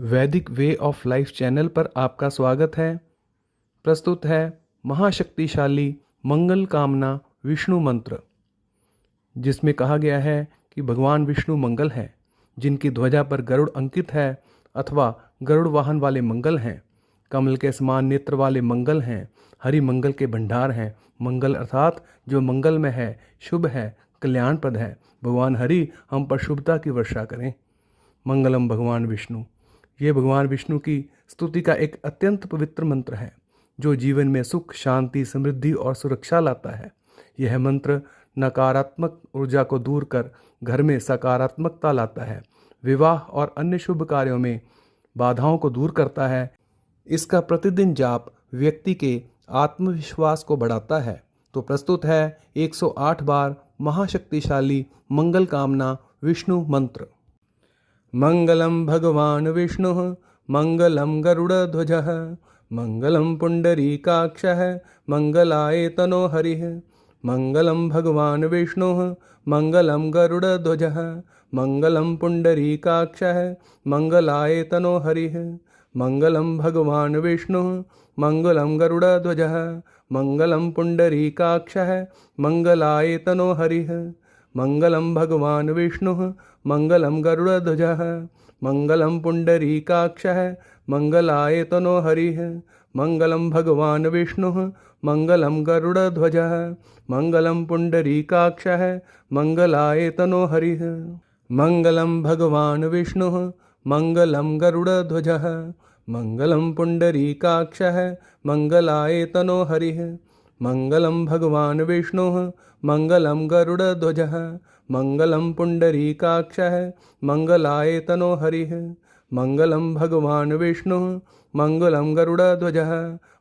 वैदिक way of life channel पर आपका स्वागत है। प्रस्तुत है महाशक्तिशाली मंगल कामना विष्णु मंत्र, जिसमें कहा गया है कि भगवान विष्णु मंगल हैं, जिनकी ध्वजा पर गरुड़ अंकित है अथवा गरुड़ वाहन वाले मंगल हैं। कमल के समान नेत्र वाले मंगल हैं, हरि मंगल के भंडार हैं। मंगल अर्थात जो मंगल में है, शुभ है, कल्याणप्रद है। भगवान हरि हम पर शुभता की वर्षा करें। मंगलम भगवान विष्णु, ये भगवान विष्णु की स्तुति का एक अत्यंत पवित्र मंत्र है, जो जीवन में सुख, शांति, समृद्धि और सुरक्षा लाता है। यह मंत्र नकारात्मक ऊर्जा को दूर कर घर में सकारात्मकता लाता है, विवाह और अन्य शुभ कार्यों में बाधाओं को दूर करता है। इसका प्रतिदिन जाप व्यक्ति के आत्मविश्वास को बढ़ाता है। तो प्रस्तुत है 108 बार महाशक्तिशाली मंगल कामना विष्णु मंत्र। मंगलम भगवान विष्णु मंगलम गरुड़ध्वजः मंगलम पुंडरीकाक्षः मंगलाय तनो हरिः। मंगलम भगवान विष्णु मंगलम गरुड़ध्वजः मंगलम पुंडरीकाक्षः मंगलाय तनो हरिः। मंगलम भगवान विष्णु मंगलम गरुड़ध्वजः मंगलम पुंडरीकाक्षः मंगलाय तनो हरिः। मंगलम भगवान विष्णु मंगलम गरुड़ध्वजः मंगलम पुंडरीकाक्षः मंगलाय तनो हरिः। मंगलम भगवान विष्णु मंगलम गरुड़ध्वजः मंगलम पुंडरीकाक्षः मंगलाय तनो हरिः। मंगलम भगवान विष्णु मंगलम गरुड़ध्वजः मंगलम पुंडरीकाक्षः मंगलाय तनो हरिः। मंगलम भगवान विष्णु मंगलम गरुड़ध्वजः मंगलम पुंडरीकाक्षः मंगलाय तनो हरिः। मंगलम भगवान विष्णु मंगलम गरुड़ध्वजः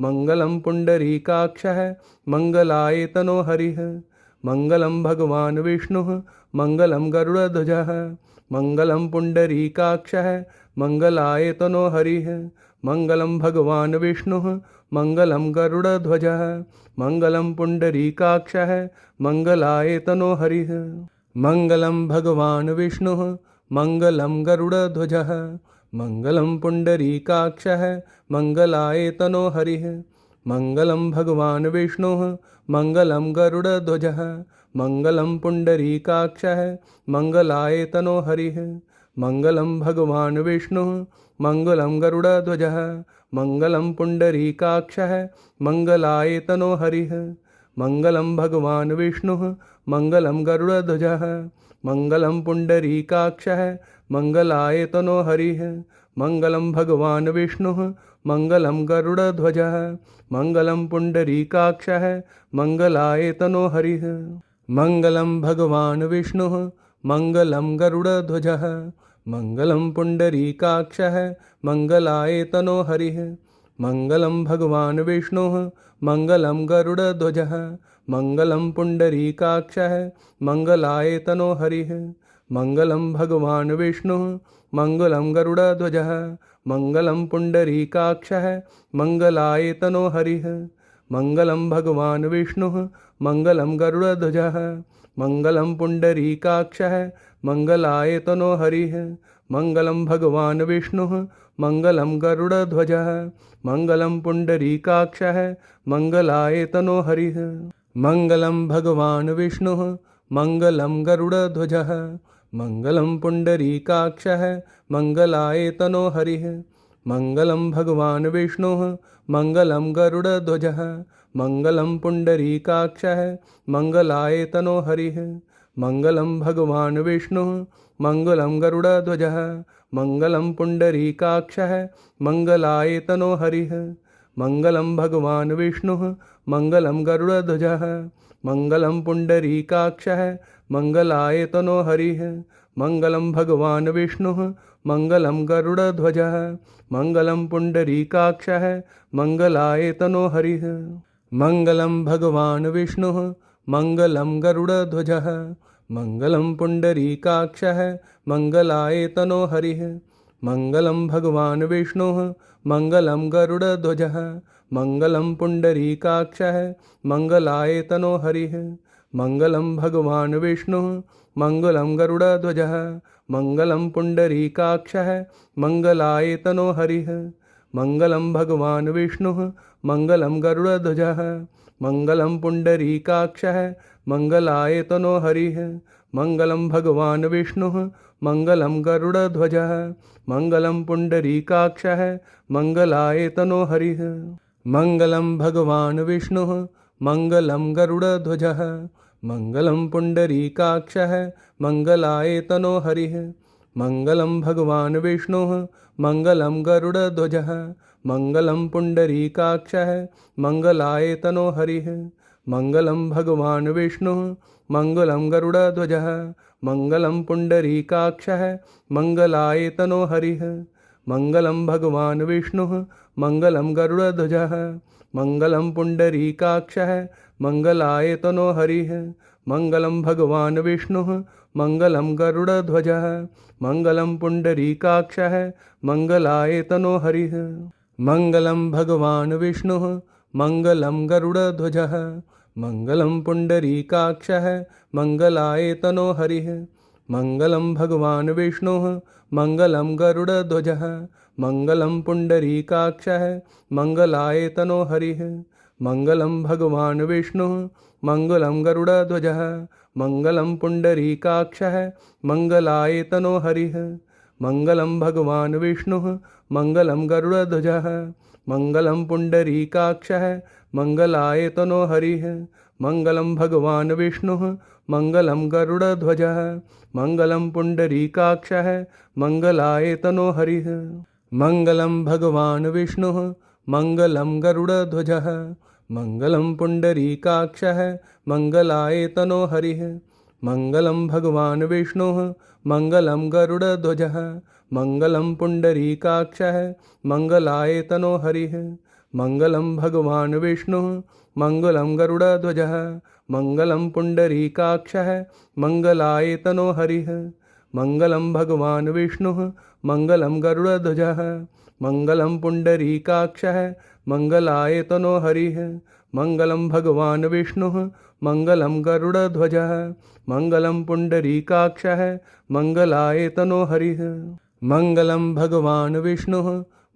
मंगलम पुंडरीकाक्षः मंगलाय तनो हरिः। मंगलम भगवान विष्णु मंगलम गरुड़ध्वजः मंगलम पुंडरीकाक्षः मंगलाय तनो हरिः। मंगलम भगवान विष्णु मंगलम गरुड़ध्वजः मंगलम पुंडरीकाक्षः मंगलाय तनो हरिः। मंगलम भगवान विष्णु मंगलम गरुड़ध्वजः मंगलम पुंडरीकाक्षः मंगलाय तनो हरिः। मंगलम भगवान विष्णु मंगलम गरुड़ध्वजः मंगलम पुंडरीकाक्षः मंगलाय तनो हरिः। मंगलम भगवान विष्णु मंगलम गरुड़ध्वजः मंगलम पुंडरीकाक्षः मंगलाय तनो हरिः। मंगलम भगवान विष्णु मंगलम गरुड़ध्वजः मंगलम पुंडरीकाक्षः मंगलाय तनो हरिः। मंगलम भगवान विष्णु मंगलम गरुड़ध्वजः मंगलम पुंडरीकाक्षः मंगलाय तनो हरिः। मंगलम भगवान विष्णु मंगलम गरुड़ध्वजः मंगलम पुंडरीकाक्षः मंगलाय तनो हरिः। मंगलम भगवान विष्णु मंगलम गरुड़ध्वजः मंगलम पुंडरीकाक्षः मंगलाय तनो हरिः। मंगलम भगवान विष्णु मंगलम गरुड़ध्वजः मंगलम पुंडरीकाक्षः मंगलाय तनो हरिः। मंगलम भगवान विष्णु मंगलम गरुड़ध्वजः मंगलम पुंडरीकाक्षः मंगलाय तनो हरिः। मंगलम भगवान विष्णु मंगलम गरुड़ध्वजः मंगलम पुंडरीकाक्षः मंगलाय तनो हरिः। मंगलम भगवान विष्णु मंगलम गरुड़ध्वजः मंगलम पुंडरीकाक्षः मंगलाय तनो हरिः। मंगलम भगवान विष्णु मंगलम गरुड़ध्वजः मंगलम पुंडरीकाक्षः मंगलाय तनो हरिः। मंगलम भगवान विष्णु मंगलम गरुड़ध्वजः मंगलम पुंडरीकाक्षः मंगलाय तनो हरिः। मंगलम भगवान विष्णु मंगलम गरुड़ध्वजः मंगलम पुंडरीकाक्षः मंगलाय तनो हरिः। मंगलम भगवान विष्णु मंगलम गरुड़ध्वजः मंगलम पुंडरीकाक्षः मंगलाय तनो हरिः। मंगलम भगवान विष्णु मंगलम गरुड़ध्वजः मंगलम पुंडरीकाक्षः मंगलाय तनो हरिः। मंगलम भगवान विष्णु मंगलम गरुड़ध्वजः मंगलम पुंडरीकाक्षः मंगलाय तनो हरिः। मंगलम भगवान विष्णु मंगलम गरुड़ध्वजः मंगलम पुंडरीकाक्षः मंगलायतनो हरिः मंगलम भगवान विष्णुः मंगलम गरुड़ध्वजः मंगलम पुंडरीकाक्षः मंगलायतनो हरिः मंगलम भगवान विष्णुः मंगलम गरुड़ध्वजः मंगलम पुंडरीकाक्षः मंगलायतनो हरिः मंगलम भगवान विष्णुः मंगलम गरुड़ध्वजः मंगलम पुंडरीकाक्षः मंगलायतनो हरिः मंगलम भगवान विष्णुः मंगलम गरुड़ध्वजः मंगलम पुंडरीकाक्षः मंगलायतनो हरिः मंगलम भगवान विष्णुः मंगलम गरुड़ध्वजः मंगलम पुंडरीकाक्षः मंगलायतनो हरिः मंगलम भगवान विष्णुः मंगलम गरुड़ध्वजः मंगलम पुंडरीकाक्षः मंगलायतनो हरिः मंगलम भगवान विष्णुः मंगलम गरुड़ध्वजः मंगलम पुंडरीकाक्षः मंगलायतनो हरिः मंगलम भगवान विष्णुः मंगलम गरुड़ध्वजः मंगलम पुंडरीकाक्षः मंगलायतनो हरिः मंगलम भगवान विष्णुः मंगलम गरुड़ध्वजः मंगलम पुंडरीकाक्षः मंगलायतनो हरिः मंगलम भगवान विष्णुः मंगलम गरुड़ध्वजः मंगलम पुंडरीकाक्षः मंगलायतनो हरिः मंगलम भगवान विष्णुः मंगलम गरुड़ध्वजः मंगलम पुंडरीकाक्षः मंगलायतनो हरिः मंगलम भगवान विष्णुः मंगलम गरुड़ध्वजः मंगलम पुंडरीकाक्षः मंगलायतनो हरिः मंगलम भगवान विष्णुः मंगलम गरुड़ध्वजः मंगलम पुंडरीकाक्षः मंगलायतनो हरिः मंगलम भगवान विष्णुः मंगलम गरुड़ध्वजः मंगलम पुंडरीकाक्षः मंगलायतनो हरिः मंगलम भगवान विष्णुः मंगलम गरुड़ध्वजः मंगलम पुंडरीकाक्षः मंगलायतनो हरिः मंगलम भगवान विष्णुः मंगलम गरुड़ध्वजः मंगलम पुंडरीकाक्षः मंगलायतनो हरिः मंगलम भगवान विष्णुः मंगलम गरुड़ध्वजः मंगलम पुंडरीकाक्षः मंगलायतनो हरिः मंगलम भगवान विष्णुः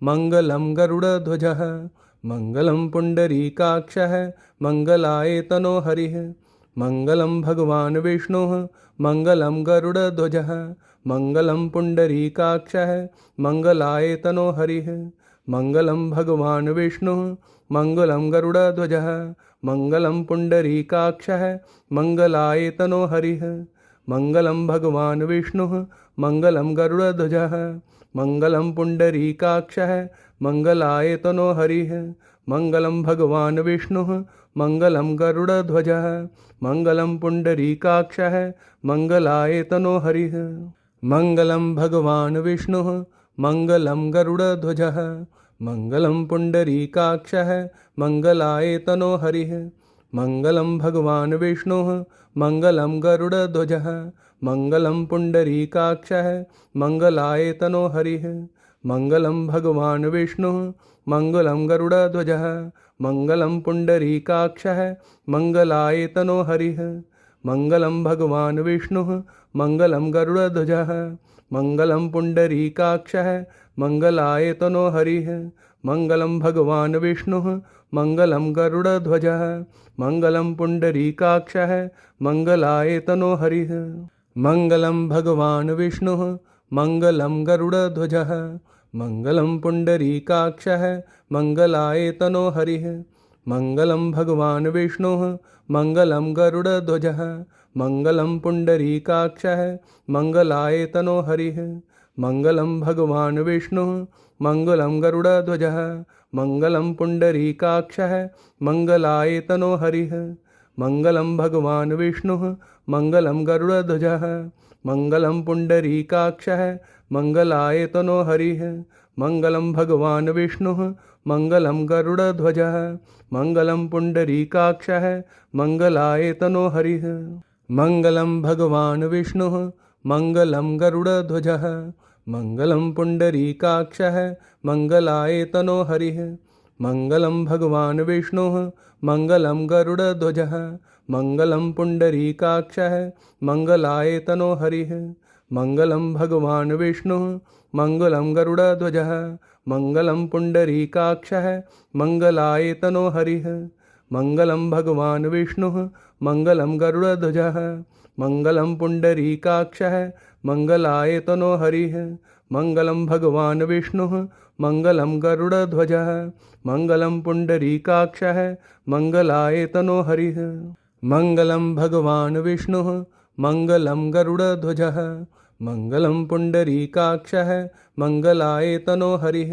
मंगलम गरुड़ध्वजः मंगलम पुंडरीकाक्षः मंगलायतनो हरिः मंगलम भगवान विष्णुः मंगलम गरुड़ध्वजः मंगलम पुंडरीकाक्षः मंगलायतनो हरिः मंगलम भगवान विष्णुः मंगलम गरुड़ध्वजः मंगलम पुंडरीकाक्षः मंगलायतनो हरिः मंगलम भगवान विष्णुः मंगलम गरुड़ध्वजः मंगलम पुंडरीकाक्षः मंगलायतनो हरिः मंगलम भगवान विष्णुः मंगलम गरुड़ध्वजः मंगलम पुंडरीकाक्षः मंगलायतनो हरिः मंगलम भगवान विष्णुः मंगलम गरुड़ध्वजः मंगलम पुंडरीकाक्षः मंगलायतनो हरिः मंगलम भगवान विष्णुः मंगलम गरुड़ध्वजः मंगलम पुंडरीकाक्षः मंगलायतनो हरिः मंगलम भगवान विष्णुः मंगलम गरुड़ध्वजः मंगलम पुंडरीकाक्षः मंगलायतनो हरिः मंगलम भगवान विष्णुः मंगलम गरुड़ध्वजः मंगलम पुंडरीकाक्षः मंगलायतनो हरिः मंगलम भगवान विष्णुः मंगलम गरुड़ध्वजः मंगलम पुंडरीकाक्षः मंगलायतनो हरिः मंगलम भगवान विष्णुः मंगलम गरुड़ध्वजः मंगलम पुंडरीकाक्षः मंगलायतनो हरिः मंगलम भगवान विष्णुः मंगलम गरुड़ध्वजः मंगलम पुंडरीकाक्षः मंगलायतनो हरिः मंगलम भगवान विष्णुः मंगलम गरुड़ध्वजः मंगलम पुंडरीकाक्षः मंगलायतनो हरिः मंगलम भगवान विष्णुः मंगलम गरुड़ध्वजः मंगलम पुंडरीकाक्षः मंगलायतनो हरिः मंगलम भगवान विष्णुः मंगलम गरुड़ध्वजः मंगलम पुंडरीकाक्षः मंगलायतनो हरिः मंगलम भगवान विष्णुः मंगलम गरुड़ध्वजः मंगलम पुंडरीकाक्षः मंगलायतनो हरिः मंगलम भगवान विष्णुः मंगलम गरुड़ध्वजः मंगलम पुंडरीकाक्षः मंगलायतनो हरिः मंगलम भगवान विष्णु मंगलम गरुड़ध्वजः मंगलम पुंडरीकाक्षः मंगलायतनो हरिः मंगलम भगवान विष्णु मंगलम गरुड़ध्वजः मंगलम पुंडरीकाक्षः मंगलायतनो हरिः मंगलम भगवान विष्णु मंगलम गरुड़ध्वजः मंगलम पुंडरीकाक्षः मंगलायतनो हरिः मंगलम भगवान विष्णु मंगलम गरुड़ध्वजः मंगलम पुंडरीकाक्षः मंगलायतनो हरिः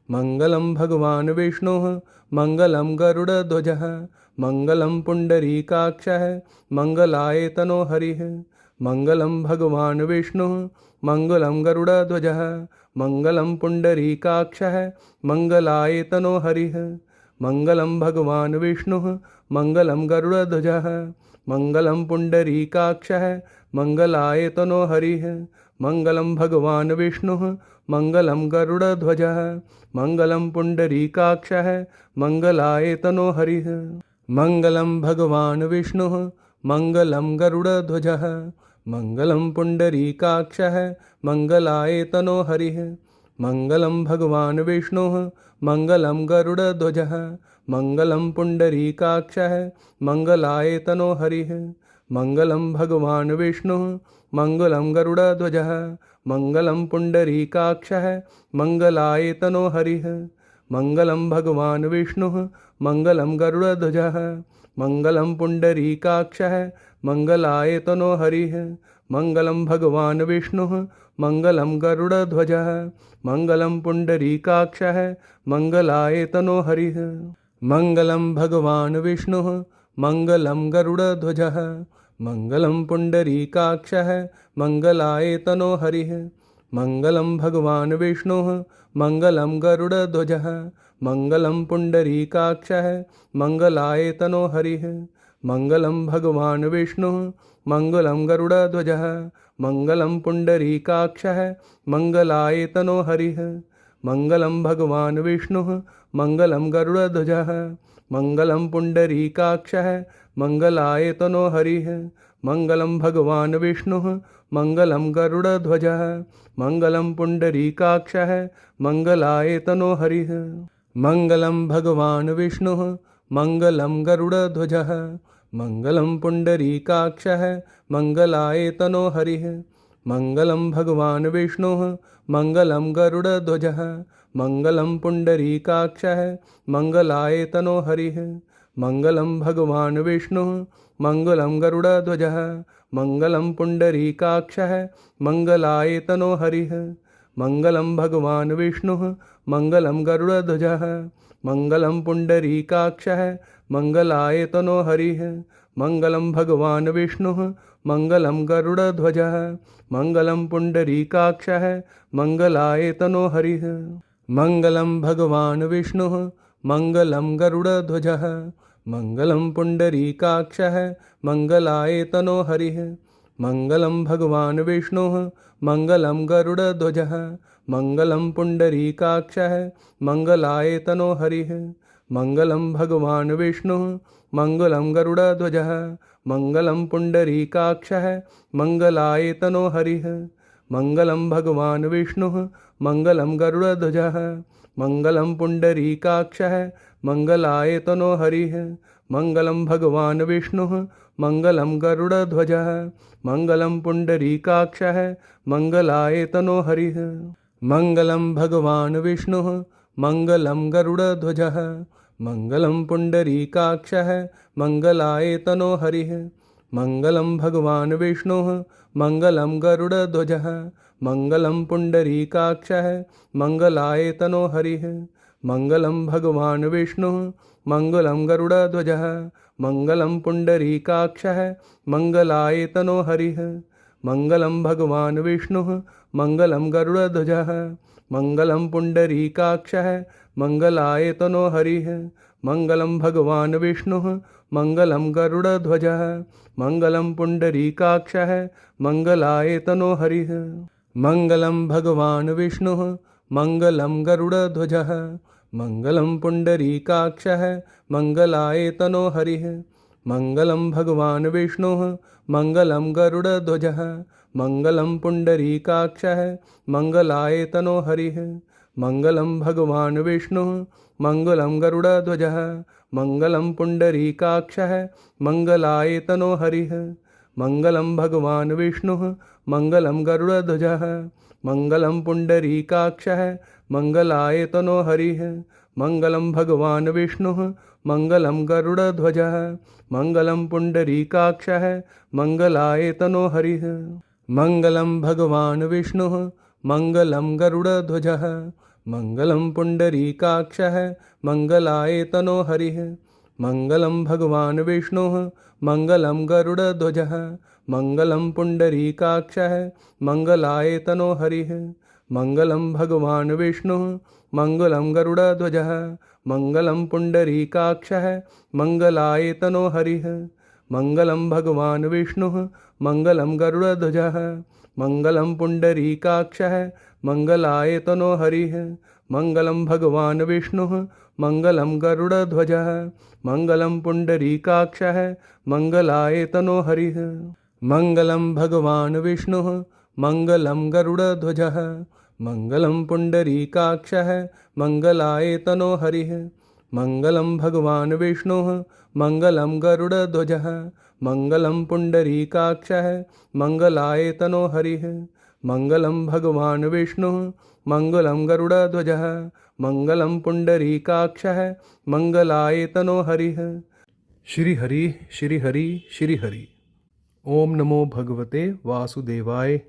मंगलम भगवान विष्णु मंगलम गरुड़ध्वजः मंगलम पुंडरीकाक्षः मंगलायतनो हरिः मंगलम भगवान विष्णु मंगलम गरुड़ध्वजः मंगलम पुंडरीकाक्षः मंगलायतनो हरिः मंगलम भगवान विष्णु मंगलम गरुड़ध्वजः मंगलम पुंडरीकाक्षः मंगलायतनो हरिः मंगलम भगवान विष्णु मंगलम गरुड़ध्वजः मंगलम पुंडरीकाक्षः मंगलायतनो हरिः मंगलम भगवान विष्णु मंगलम गरुड़ध्वजः मंगलम पुंडरीकाक्षः मंगलायतनो हरिः मंगलम भगवान विष्णु मंगलम गरुड़ध्वजः मंगलम पुंडरीकाक्षः मंगलायतनो हरिः मंगलम भगवान विष्णु मंगलम गरुड़ध्वजः मंगलम पुंडरीकाक्षः मंगलायतनो हरिः मंगलम भगवान विष्णु मंगलम गरुड़ध्वजः मंगलम पुंडरीकाक्षः मंगलायतनो हरिः मंगलम भगवान विष्णु मंगलम गरुड़ध्वजः मंगलम पुंडरीकाक्षः मंगलायतनो हरिः मंगलम भगवान विष्णु मंगलम गरुड़ध्वजः मंगलम पुंडरीकाक्षः मंगलायतनो हरिः मंगलम भगवान विष्णु मंगलम गरुड़ध्वजः मंगलम पुंडरीकाक्षः मंगलायतनो हरिः मंगलम भगवान विष्णु मंगलम गरुड़ध्वजः मंगलम पुंडरीकाक्षः मंगलायतनो हरिः मंगलम भगवान विष्णु मंगलम गरुड़ध्वजः मंगलम पुंडरीकाक्षः मंगलायतनो हरिः मंगलम भगवान विष्णु मंगलम गरुड़ध्वजः मंगलम पुंडरीकाक्षः मंगलायतनो हरिः मंगलम भगवान विष्णु मंगलम गरुड़ध्वजः मंगलम पुंडरीकाक्षः मंगलायतनो हरिः मंगलम भगवान विष्णु मंगलम गरुड़ध्वजः मंगलम पुंडरीकाक्षः मंगलायतनो हरिः मंगलम भगवान विष्णु मंगलम गरुड़ध्वजः मंगलम पुंडरीकाक्षः मंगलायतनो हरिः मंगलम भगवान विष्णु मंगलम गरुड़ध्वजः मंगलम पुंडरीकाक्षः मंगलायतनो हरिः मंगलम भगवान विष्णु मंगलम गरुड़ध्वजः मंगलम पुंडरीकाक्षः मंगलायतनो हरिः मंगलम भगवान विष्णु मंगलम गरुड़ध्वजः मंगलम पुंडरीकाक्षः मंगलायतनो हरिः मंगलम भगवान विष्णु मंगलम गरुड़ध्वजः मंगलम पुंडरीकाक्षः मंगलायतनो हरिः मंगलम भगवान विष्णु मंगलम गरुड़ध्वजः मंगलम पुंडरीकाक्षः मंगलायतनो हरिः मंगलम भगवान विष्णु मंगलम गरुड़ध्वजः मंगलम पुंडरीकाक्षः मंगलायतनो हरिः मंगलम भगवान विष्णु मंगलम गरुड़ध्वजः मंगलम पुंडरीकाक्षः मंगलायतनो हरिः मंगलम भगवान विष्णु मंगलम गरुड़ध्वजः मंगलम पुंडरीकाक्षः मंगलायतनो हरिः मंगलम भगवान विष्णु मंगलम गरुड़ध्वजः मंगलम पुंडरीकाक्षः मंगलायतनो हरिः मंगलम भगवान विष्णु मंगलम गरुड़ध्वजः मंगलम पुंडरीकाक्षः मंगलायतनो हरिः मंगलम भगवान विष्णु मंगलम गरुड़ध्वजः मंगलम पुंडरीकाक्षः मंगलायतनो हरिः मंगलम भगवान विष्णु मंगलम गरुड़ध्वजः मंगलम पुंडरीकाक्षः मंगलायतनो हरिः मंगलम भगवान विष्णु मंगलम गरुड़ध्वजः मंगलम पुंडरीकाक्षः मंगलायतनो हरिः मंगलम भगवान विष्णु मंगलम गरुड़ध्वजः मङ्गलं पुण्डरीकाक्षः मङ्गलाय तनो हरिः मङ्गलं भगवान् विष्णुः मङ्गलं गरुडध्वजः मङ्गलं पुण्डरीकाक्षः मङ्गलाय तनो हरिः मङ्गलं भगवान् विष्णुः मङ्गलं गरुडध्वजः मङ्गलं पुण्डरीकाक्षः मङ्गलाय तनो हरिः मङ्गलं भगवान् विष्णुः मङ्गलं गरुडध्वजः मङ्गलं पुण्डरीकाक्षः मङ्गलाय तनो हरिः मङ्गलं भगवान् विष्णुः मङ्गलं गरुडध्वजः मङ्गलं पुण्डरीकाक्षः मङ्गलाय तनो हरिः मङ्गलं भगवान् विष्णुः मङ्गलं गरुडध्वजः मङ्गलं पुण्डरीकाक्षः मङ्गलाय तनो हरिः मङ्गलं भगवान् विष्णुः मङ्गलं गरुडध्वजः मङ्गलं पुण्डरीकाक्षः मङ्गलाय तनो हरिः मङ्गलं भगवान् विष्णुः मङ्गलं गरुडध्वजः मङ्गलं पुण्डरीकाक्षः मङ्गलाय तनो हरिः मङ्गलं भगवान् विष्णुः मङ्गलं गरुडध्वजः मङ्गलं पुण्डरीकाक्षः मङ्गलाय तनो हरिः मङ्गलं भगवान् विष्णुः मङ्गलं गरुडध्वजः मङ्गलं पुण्डरीकाक्षः मङ्गलाय तनो हरिः मङ्गलं भगवान् विष्णुः मङ्गलं गरुडध्वजः मङ्गलं पुण्डरीकाक्षः मङ्गलाय तनो हरिः मङ्गलं भगवान् विष्णुः मङ्गलं गरुडध्वजः मङ्गलं पुण्डरीकाक्षः मङ्गलाय तनो हरिः श्री हरि श्री हरि श्री हरि। ओम नमो भगवते वासुदेवाय।